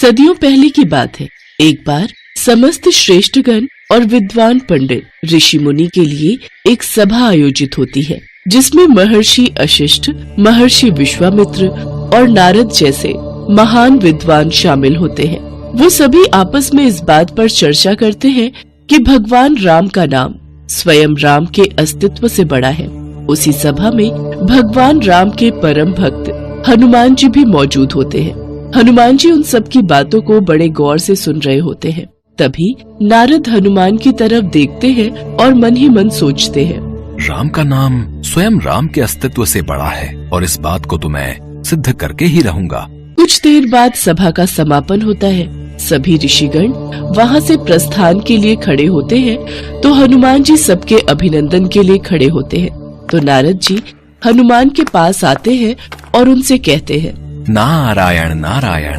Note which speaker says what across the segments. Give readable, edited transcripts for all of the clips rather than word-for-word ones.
Speaker 1: सदियों पहले की बात है। एक बार समस्त श्रेष्ठगण और विद्वान पंडित ऋषि मुनि के लिए एक सभा आयोजित होती है, जिसमें महर्षि वशिष्ठ, महर्षि विश्वामित्र और नारद जैसे महान विद्वान शामिल होते हैं। वो सभी आपस में इस बात पर चर्चा करते हैं कि भगवान राम का नाम स्वयं राम के अस्तित्व से बड़ा है। उसी सभा में भगवान राम के परम भक्त हनुमान जी भी मौजूद होते हैं। हनुमान जी उन सब की बातों को बड़े गौर से सुन रहे होते हैं। तभी नारद हनुमान की तरफ देखते हैं और मन ही मन सोचते हैं,
Speaker 2: राम का नाम स्वयं राम के अस्तित्व से बड़ा है और इस बात को तो मैं सिद्ध करके ही रहूंगा।
Speaker 1: कुछ देर बाद सभा का समापन होता है। सभी ऋषिगण वहाँ से प्रस्थान के लिए खड़े होते हैं तो हनुमान जी सबके अभिनंदन के लिए खड़े होते हैं। तो नारद जी हनुमान के पास आते हैं और उनसे कहते हैं,
Speaker 2: नारायण नारायण,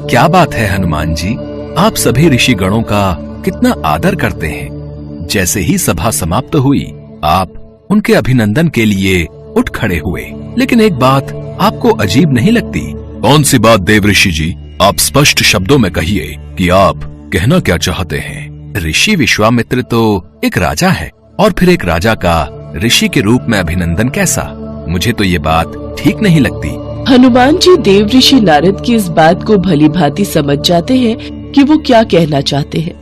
Speaker 2: क्या बात है हनुमान जी, आप सभी ऋषि गणों का कितना आदर करते हैं। जैसे ही सभा समाप्त हुई आप उनके अभिनंदन के लिए उठ खड़े हुए, लेकिन एक बात आपको अजीब नहीं लगती? कौन सी बात देव ऋषि जी, आप स्पष्ट शब्दों में कहिए कि आप कहना क्या चाहते हैं। ऋषि विश्वामित्र तो एक राजा है और फिर एक राजा का ऋषि के रूप में अभिनंदन कैसा? मुझे तो ये बात ठीक नहीं लगती।
Speaker 1: हनुमान जी देव ऋषि नारद की इस बात को भली भांति समझ जाते हैं कि वो क्या कहना चाहते हैं।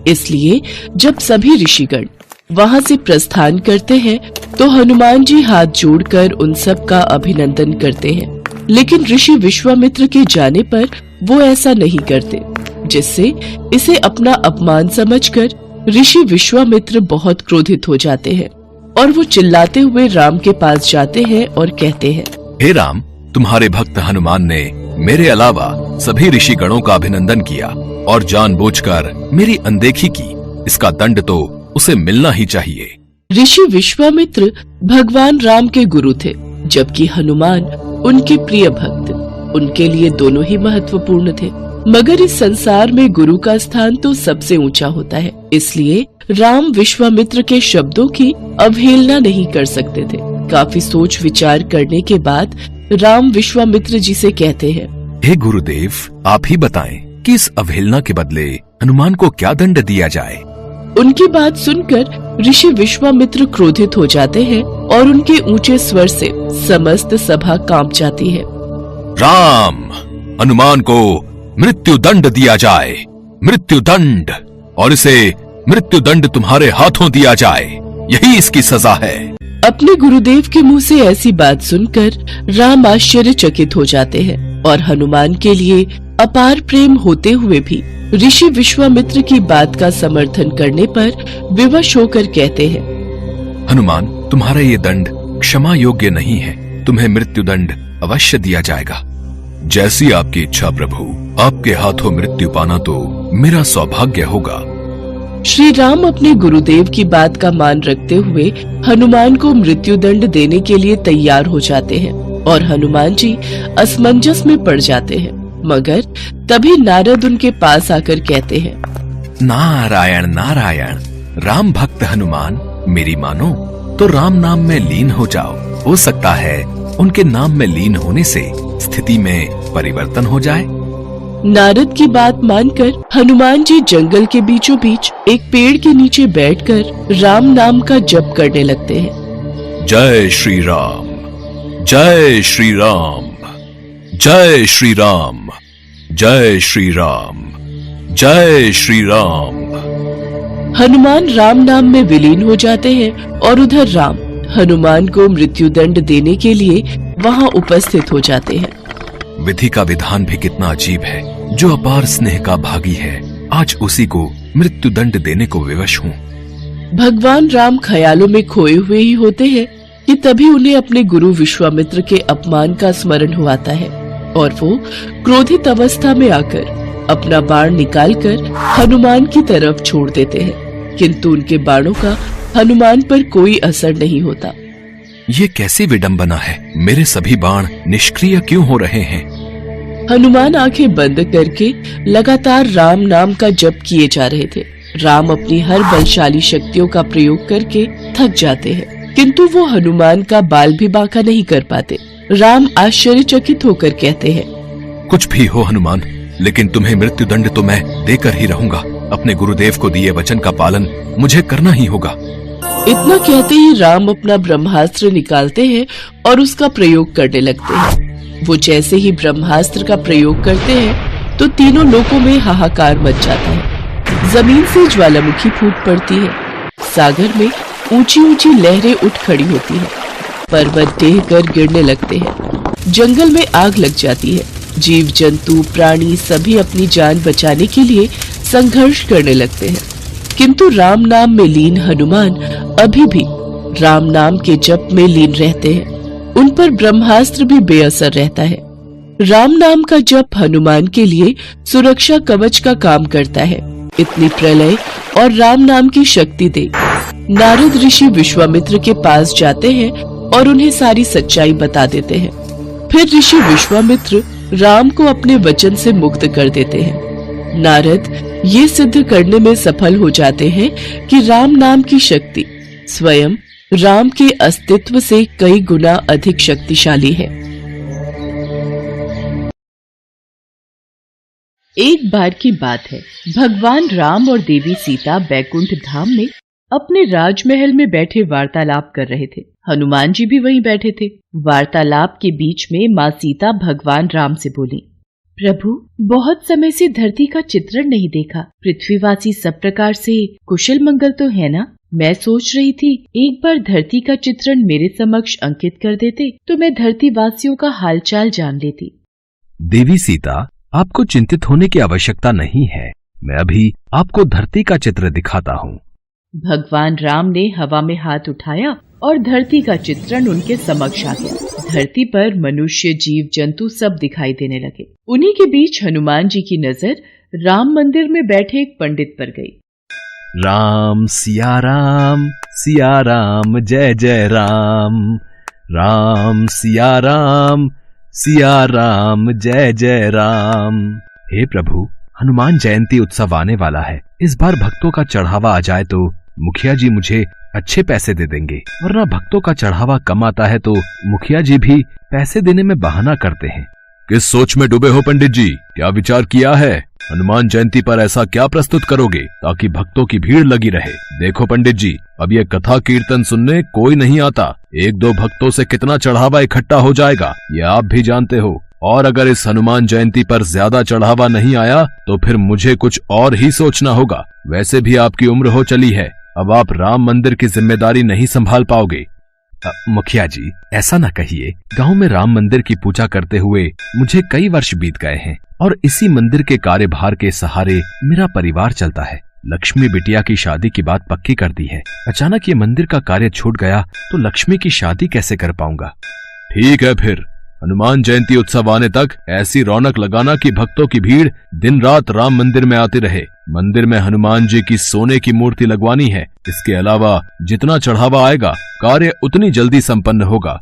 Speaker 1: इसलिए जब सभी ऋषिगण वहाँ से प्रस्थान करते हैं तो हनुमान जी हाथ जोड़कर उन सब का अभिनंदन करते हैं। लेकिन ऋषि विश्वामित्र के जाने पर वो ऐसा नहीं करते, जिससे इसे अपना अपमान समझकर ऋषि विश्वामित्र बहुत क्रोधित हो जाते हैं और वो चिल्लाते हुए राम के पास जाते हैं और कहते हैं,
Speaker 2: हे राम, तुम्हारे भक्त हनुमान ने मेरे अलावा सभी ऋषि गणों का अभिनंदन किया और जानबूझकर मेरी अनदेखी की। इसका दंड तो उसे मिलना ही चाहिए।
Speaker 1: ऋषि विश्वामित्र भगवान राम के गुरु थे, जबकि हनुमान उनके प्रिय भक्त। उनके लिए दोनों ही महत्वपूर्ण थे, मगर इस संसार में गुरु का स्थान तो सबसे ऊंचा होता है। इसलिए राम विश्वामित्र के शब्दों की अवहेलना नहीं कर सकते थे। काफी सोच विचार करने के बाद राम विश्वामित्र जी से कहते हैं,
Speaker 2: हे गुरुदेव, आप ही बताएं कि इस अवहेलना के बदले हनुमान को क्या दंड दिया जाए।
Speaker 1: उनकी बात सुनकर ऋषि विश्वामित्र क्रोधित हो जाते हैं और उनके ऊंचे स्वर से समस्त सभा कांप जाती है।
Speaker 2: राम, हनुमान को मृत्यु दंड दिया जाए, मृत्यु दंड, और इसे मृत्यु दंड तुम्हारे हाथों दिया जाए, यही इसकी सजा है।
Speaker 1: अपने गुरुदेव के मुंह से ऐसी बात सुनकर राम आश्चर्यचकित हो जाते हैं और हनुमान के लिए अपार प्रेम होते हुए भी ऋषि विश्वामित्र की बात का समर्थन करने पर विवश होकर कहते हैं,
Speaker 2: हनुमान, तुम्हारा ये दंड क्षमा योग्य नहीं है, तुम्हें मृत्यु दंड अवश्य दिया जाएगा। जैसी आपकी इच्छा प्रभु, आपके हाथों मृत्यु पाना तो मेरा सौभाग्य होगा।
Speaker 1: श्री राम अपने गुरुदेव की बात का मान रखते हुए हनुमान को मृत्यु दंड देने के लिए तैयार हो जाते हैं और हनुमान जी असमंजस में पड़ जाते हैं। मगर तभी नारद उनके पास आकर कहते हैं,
Speaker 2: नारायण नारायण, राम भक्त हनुमान, मेरी मानो तो राम नाम में लीन हो जाओ। हो सकता है उनके नाम में लीन होने से स्थिति में परिवर्तन हो जाए।
Speaker 1: नारद की बात मानकर हनुमान जी जंगल के बीचों बीच एक पेड़ के नीचे बैठकर राम नाम का जप करने लगते हैं।
Speaker 2: जय श्री राम, जय श्री राम, जय श्री राम, जय श्री राम, जय श्री राम।
Speaker 1: हनुमान राम नाम में विलीन हो जाते हैं और उधर राम हनुमान को मृत्यु दंड देने के लिए वहाँ उपस्थित हो जाते हैं।
Speaker 2: विधि का विधान भी कितना अजीब है। जो अपार स्नेह का भागी है, आज उसी को मृत्यु दंड देने को विवश हूँ।
Speaker 1: भगवान राम ख्यालों में खोए हुए ही होते हैं कि तभी उन्हें अपने गुरु विश्वामित्र के अपमान का स्मरण हुआता है और वो क्रोधित अवस्था में आकर अपना बाण निकालकर हनुमान की तरफ छोड़ देते हैं, किंतु उनके बाणों का हनुमान पर कोई असर नहीं होता।
Speaker 2: ये कैसी विडंबना है, मेरे सभी बाण निष्क्रिय क्यों हो रहे हैं?
Speaker 1: हनुमान आंखें बंद करके लगातार राम नाम का जप किए जा रहे थे। राम अपनी हर बलशाली शक्तियों का प्रयोग करके थक जाते हैं, किंतु वो हनुमान का बाल भी बांका नहीं कर पाते। राम आश्चर्यचकित होकर कहते हैं,
Speaker 2: कुछ भी हो हनुमान, लेकिन तुम्हें मृत्युदंड तो मैं देकर ही रहूंगा। अपने गुरुदेव को दिए वचन का पालन मुझे करना ही होगा।
Speaker 1: इतना कहते ही राम अपना ब्रह्मास्त्र निकालते हैं और उसका प्रयोग करने लगते हैं। वो जैसे ही ब्रह्मास्त्र का प्रयोग करते हैं तो तीनों लोकों में हाहाकार मच जाता है। जमीन से ज्वालामुखी फूट पड़ती है, सागर में ऊंची ऊंची लहरें उठ खड़ी होती हैं, पर्वत ढह कर गिरने लगते हैं, जंगल में आग लग जाती है। जीव जंतु प्राणी सभी अपनी जान बचाने के लिए संघर्ष करने लगते हैं, किंतु राम नाम में लीन हनुमान अभी भी राम नाम के जप में लीन रहते हैं। उन पर ब्रह्मास्त्र भी बेअसर रहता है। राम नाम का जप हनुमान के लिए सुरक्षा कवच का काम करता है। इतनी प्रलय और राम नाम की शक्ति देख नारद ऋषि विश्वामित्र के पास जाते हैं और उन्हें सारी सच्चाई बता देते हैं। फिर ऋषि विश्वामित्र राम को अपने वचन से मुक्त कर देते हैं। नारद ये सिद्ध करने में सफल हो जाते हैं कि राम नाम की शक्ति स्वयं राम के अस्तित्व से कई गुना अधिक शक्तिशाली है। एक बार की बात है, भगवान राम और देवी सीता बैकुंठ धाम में अपने राजमहल में बैठे वार्तालाप कर रहे थे। हनुमान जी भी वहीं बैठे थे। वार्तालाप के बीच में माँ सीता भगवान राम से बोली, प्रभु, बहुत समय से धरती का चित्रण नहीं देखा। पृथ्वीवासी सब प्रकार से कुशल मंगल तो है ना? मैं सोच रही थी एक बार धरती का चित्रण मेरे समक्ष अंकित कर देते तो मैं धरती वासियों का हालचाल जान लेती।
Speaker 2: देवी सीता, आपको चिंतित होने की आवश्यकता नहीं है। मैं अभी आपको धरती का चित्र दिखाता हूँ।
Speaker 1: भगवान राम ने हवा में हाथ उठाया और धरती का चित्रण उनके समक्ष आ गया। धरती पर मनुष्य जीव जंतु सब दिखाई देने लगे। उन्हीं के बीच हनुमान जी की नजर राम मंदिर में बैठे एक पंडित पर गई।
Speaker 2: राम सिया राम जय जय राम। राम सिया राम जय जय राम। हे प्रभु, हनुमान जयंती उत्सव आने वाला है। इस बार भक्तों का चढ़ावा आ जाए तो मुखिया जी मुझे अच्छे पैसे दे देंगे, वरना भक्तों का चढ़ावा कम आता है तो मुखिया जी भी पैसे देने में बहाना करते हैं। किस सोच में डूबे हो पंडित जी? क्या विचार किया है? हनुमान जयंती पर ऐसा क्या प्रस्तुत करोगे ताकि भक्तों की भीड़ लगी रहे? देखो पंडित जी, अब ये कथा कीर्तन सुनने कोई नहीं आता। एक दो भक्तों से कितना चढ़ावा इकट्ठा हो जाएगा ये आप भी जानते हो। और अगर इस हनुमान जयंती पर ज्यादा चढ़ावा नहीं आया तो फिर मुझे कुछ और ही सोचना होगा। वैसे भी आपकी उम्र हो चली है, अब आप राम मंदिर की जिम्मेदारी नहीं संभाल पाओगे। मुखिया जी, ऐसा न कहिए। गांव में राम मंदिर की पूजा करते हुए मुझे कई वर्ष बीत गए हैं और इसी मंदिर के कार्यभार के सहारे मेरा परिवार चलता है। लक्ष्मी बिटिया की शादी की बात पक्की कर दी है। अचानक ये मंदिर का कार्य छूट गया तो लक्ष्मी की शादी कैसे कर पाऊंगा? ठीक है, फिर हनुमान जयंती उत्सव आने तक ऐसी रौनक लगाना कि भक्तों की भीड़ दिन रात राम मंदिर में आती रहे। मंदिर में हनुमान जी की सोने की मूर्ति लगवानी है। इसके अलावा जितना चढ़ावा आएगा कार्य उतनी जल्दी संपन्न होगा।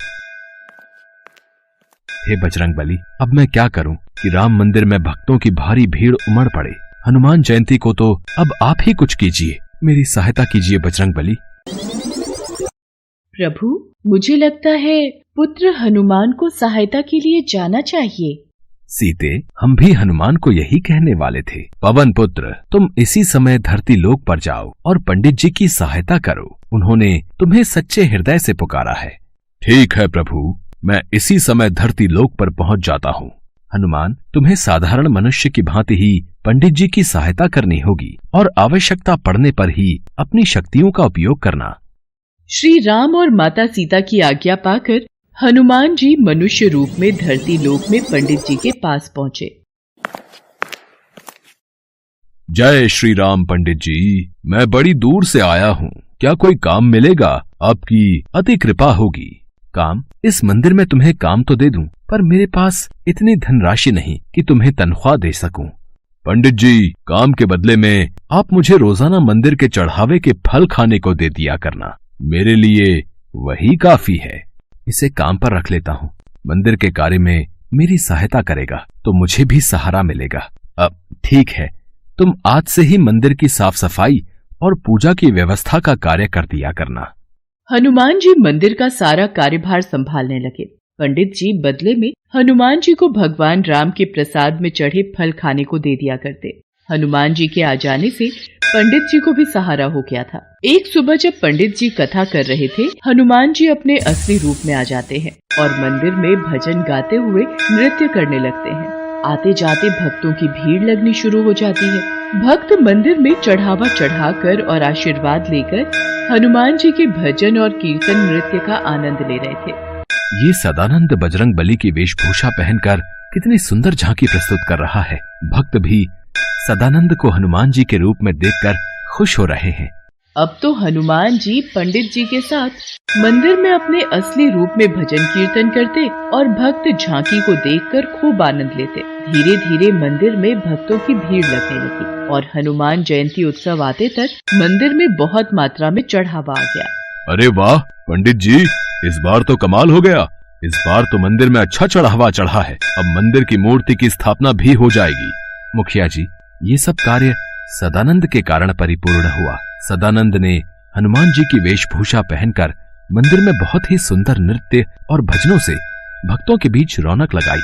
Speaker 2: हे बजरंगबली, अब मैं क्या करूं कि राम मंदिर में भक्तों की भारी भीड़ उमड़ पड़े। हनुमान जयंती को तो अब आप ही कुछ कीजिए, मेरी सहायता कीजिए बजरंगबली।
Speaker 1: प्रभु, मुझे लगता है पुत्र हनुमान को सहायता के लिए जाना चाहिए।
Speaker 2: सीते, हम भी हनुमान को यही कहने वाले थे। पवन पुत्र, तुम इसी समय धरती लोक पर जाओ और पंडित जी की सहायता करो। उन्होंने तुम्हें सच्चे हृदय से पुकारा है। ठीक है प्रभु, मैं इसी समय धरती लोक पर पहुंच जाता हूँ। हनुमान, तुम्हें साधारण मनुष्य की भांति ही पंडित जी की सहायता करनी होगी और आवश्यकता पड़ने पर ही अपनी शक्तियों का उपयोग करना।
Speaker 1: श्री राम और माता सीता की आज्ञा पाकर हनुमान जी मनुष्य रूप में धरती लोक में पंडित जी के पास पहुँचे।
Speaker 2: जय श्री राम पंडित जी, मैं बड़ी दूर से आया हूँ। क्या कोई काम मिलेगा? आपकी अति कृपा होगी। काम? इस मंदिर में तुम्हें काम तो दे दूं, पर मेरे पास इतनी धनराशि नहीं कि तुम्हें तनख्वाह दे सकूं। पंडित जी, काम के बदले में आप मुझे रोजाना मंदिर के चढ़ावे के फल खाने को दे दिया करना। मेरे लिए वही काफी है। इसे काम पर रख लेता हूँ। मंदिर के कार्य में मेरी सहायता करेगा तो मुझे भी सहारा मिलेगा। अब ठीक है, तुम आज से ही मंदिर की साफ सफाई और पूजा की व्यवस्था का कार्य कर दिया करना।
Speaker 1: हनुमान जी मंदिर का सारा कार्यभार संभालने लगे। पंडित जी बदले में हनुमान जी को भगवान राम के प्रसाद में चढ़े फल खाने को दे दिया करते। हनुमान जी के आ जाने से पंडित जी को भी सहारा हो गया था। एक सुबह जब पंडित जी कथा कर रहे थे, हनुमान जी अपने असली रूप में आ जाते हैं और मंदिर में भजन गाते हुए नृत्य करने लगते हैं। आते जाते भक्तों की भीड़ लगनी शुरू हो जाती है। भक्त मंदिर में चढ़ावा चढ़ाकर और आशीर्वाद लेकर हनुमान जी के भजन और कीर्तन नृत्य का आनंद ले रहे थे।
Speaker 2: ये सदानंद बजरंग बली की वेशभूषा पहनकर कितनी सुंदर झांकी प्रस्तुत कर रहा है। भक्त भी सदानंद को हनुमान जी के रूप में देखकर खुश हो रहे हैं।
Speaker 1: अब तो हनुमान जी पंडित जी के साथ मंदिर में अपने असली रूप में भजन कीर्तन करते और भक्त झांकी को देखकर खूब आनंद लेते। धीरे धीरे मंदिर में भक्तों की भीड़ लगने लगी और हनुमान जयंती उत्सव आते तक मंदिर में बहुत मात्रा में चढ़ावा आ गया।
Speaker 2: अरे वाह पंडित जी, इस बार तो कमाल हो गया। इस बार तो मंदिर में अच्छा चढ़ावा चढ़ा है। अब मंदिर की मूर्ति की स्थापना भी हो जाएगी। मुखिया जी, ये सब कार्य सदानंद के कारण परिपूर्ण हुआ। सदानंद ने हनुमान जी की वेशभूषा पहनकर मंदिर में बहुत ही सुंदर नृत्य और भजनों से भक्तों के बीच रौनक लगाई।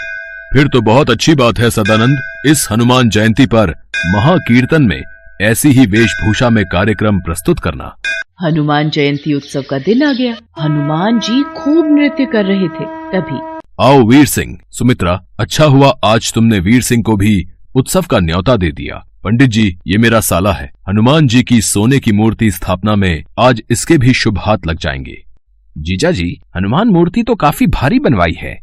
Speaker 2: फिर तो बहुत अच्छी बात है सदानंद, इस हनुमान जयंती पर महाकीर्तन में ऐसी ही वेशभूषा में कार्यक्रम प्रस्तुत करना।
Speaker 1: हनुमान जयंती उत्सव का दिन आ गया। हनुमान जी खूब नृत्य कर रहे थे। तभी
Speaker 2: आओ वीर सिंह, सुमित्रा, अच्छा हुआ आज तुमने वीर सिंह को भी उत्सव का न्योता दे दिया। पंडित जी, ये मेरा साला है। हनुमान जी की सोने की मूर्ति स्थापना में आज इसके भी शुभ हाथ लग जाएंगे। जीजा जी, हनुमान मूर्ति तो काफी भारी बनवाई है,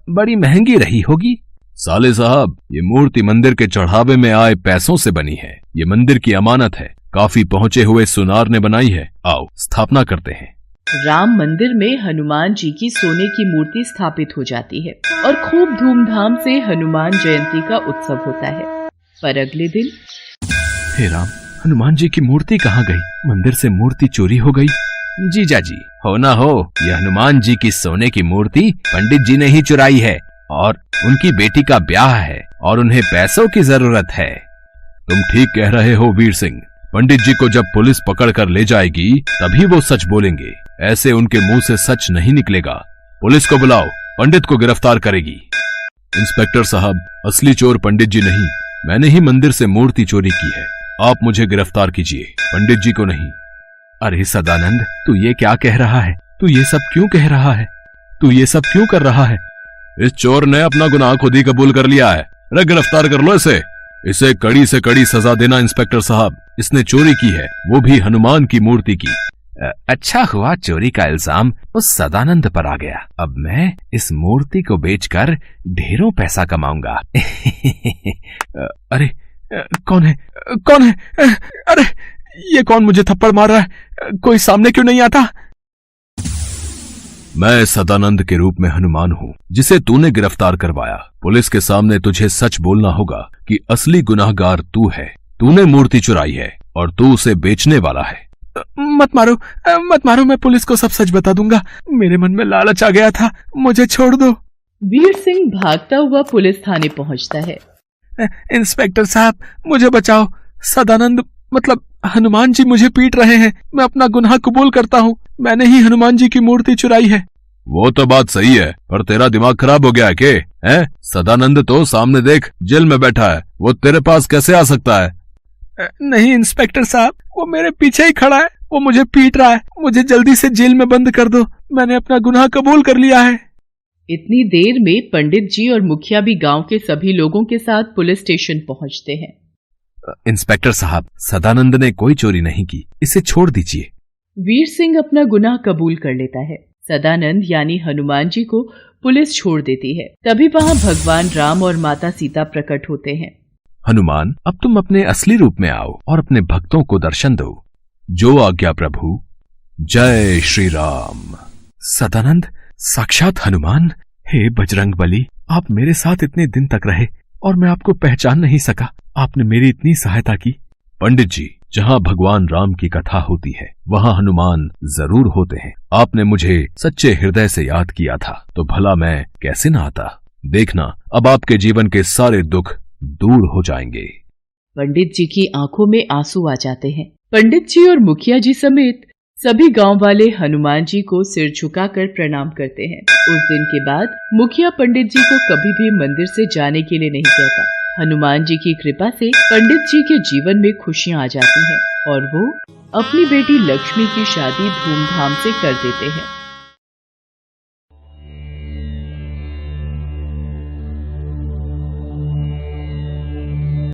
Speaker 2: बड़ी महंगी रही होगी। साले साहब, ये मूर्ति मंदिर के चढ़ावे में आए पैसों से बनी है। ये मंदिर की अमानत है, काफी पहुंचे हुए सुनार ने बनाई है। आओ स्थापना करते हैं।
Speaker 1: राम मंदिर में हनुमान जी की सोने की मूर्ति स्थापित हो जाती है और खूब धूमधाम से हनुमान जयंती का उत्सव होता है। पर अगले दिन,
Speaker 2: हे राम, हनुमान जी की मूर्ति कहाँ गई? मंदिर से मूर्ति चोरी हो गई। जीजा जी, हो ना हो, यह हनुमान जी की सोने की मूर्ति पंडित जी ने ही चुराई है और उनकी बेटी का ब्याह है और उन्हें पैसों की जरूरत है। तुम ठीक कह रहे हो वीर सिंह। पंडित जी को जब पुलिस पकड़ कर ले जाएगी तभी वो सच बोलेंगे। ऐसे उनके मुंह से सच नहीं निकलेगा। पुलिस को बुलाओ, पंडित को गिरफ्तार करेगी। इंस्पेक्टर साहब, असली चोर पंडित जी नहीं, मैंने ही मंदिर से मूर्ति चोरी की है। आप मुझे गिरफ्तार कीजिए, पंडित जी को नहीं। अरे सदानंद, तू ये क्या कह रहा है? तू ये सब क्यों कह रहा है? तू ये सब क्यों कर रहा है? इस चोर ने अपना गुनाह खुद ही कबूल कर लिया है। अरे गिरफ्तार कर लो इसे। इसे कड़ी से कड़ी सजा देना इंस्पेक्टर साहब। इसने चोरी की है, वो भी हनुमान की मूर्ति की। अच्छा हुआ चोरी का इल्जाम उस सदानंद पर आ गया। अब मैं इस मूर्ति को बेचकर ढेरों पैसा कमाऊंगा। अरे कौन है? कौन है? अरे ये कौन मुझे थप्पड़ मार रहा है? कोई सामने क्यों नहीं आता? मैं सदानंद के रूप में हनुमान हूँ जिसे तूने गिरफ्तार करवाया। पुलिस के सामने तुझे सच बोलना होगा कि असली गुनाहगार तू है। तूने मूर्ति चुराई है और तू उसे बेचने वाला है। मत मारो, मत मारो, मैं पुलिस को सब सच बता दूंगा। मेरे मन में लालच आ गया था, मुझे छोड़ दो।
Speaker 1: वीर सिंह भागता हुआ पुलिस थाने पहुंचता है।
Speaker 2: इंस्पेक्टर साहब, मुझे बचाओ। सदानंद मतलब हनुमान जी मुझे पीट रहे हैं। मैं अपना गुनाह कबूल करता हूँ। मैंने ही हनुमान जी की मूर्ति चुराई है। वो तो बात सही है, पर तेरा दिमाग खराब हो गया है के? हैं? सदानंद तो सामने देख जेल में बैठा है, वो तेरे पास कैसे आ सकता है? नहीं इंस्पेक्टर साहब, वो मेरे पीछे ही खड़ा है, वो मुझे पीट रहा है। मुझे जल्दी से जेल में बंद कर दो, मैंने अपना गुनाह कबूल कर लिया है।
Speaker 1: इतनी देर में पंडित जी और मुखिया भी गांव के सभी लोगों के साथ पुलिस स्टेशन पहुंचते हैं।
Speaker 2: इंस्पेक्टर साहब, सदानंद ने कोई चोरी नहीं की, इसे छोड़ दीजिए।
Speaker 1: वीर सिंह अपना गुनाह कबूल कर लेता है। सदानंद यानी हनुमान जी को पुलिस छोड़ देती है। तभी वहाँ भगवान राम और माता सीता प्रकट होते हैं।
Speaker 2: हनुमान, अब तुम अपने असली रूप में आओ और अपने भक्तों को दर्शन दो। जो आज्ञा प्रभु। जय श्री राम। सदानंद साक्षात हनुमान। हे बजरंग बली, आप मेरे साथ इतने दिन तक रहे और मैं आपको पहचान नहीं सका। आपने मेरी इतनी सहायता की। पंडित जी, जहाँ भगवान राम की कथा होती है वहाँ हनुमान जरूर होते हैं। आपने मुझे सच्चे हृदय से याद किया था तो भला मैं कैसे न आता। देखना, अब आपके जीवन के सारे दुख दूर हो जाएंगे।
Speaker 1: पंडित जी की आंखों में आंसू आ जाते हैं। पंडित जी और मुखिया जी समेत सभी गांव वाले हनुमान जी को सिर झुकाकर प्रणाम करते हैं। उस दिन के बाद मुखिया पंडित जी को कभी भी मंदिर से जाने के लिए नहीं कहता। हनुमान जी की कृपा से पंडित जी के जीवन में खुशियां आ जाती हैं और वो अपनी बेटी लक्ष्मी की शादी धूमधाम से कर देते हैं।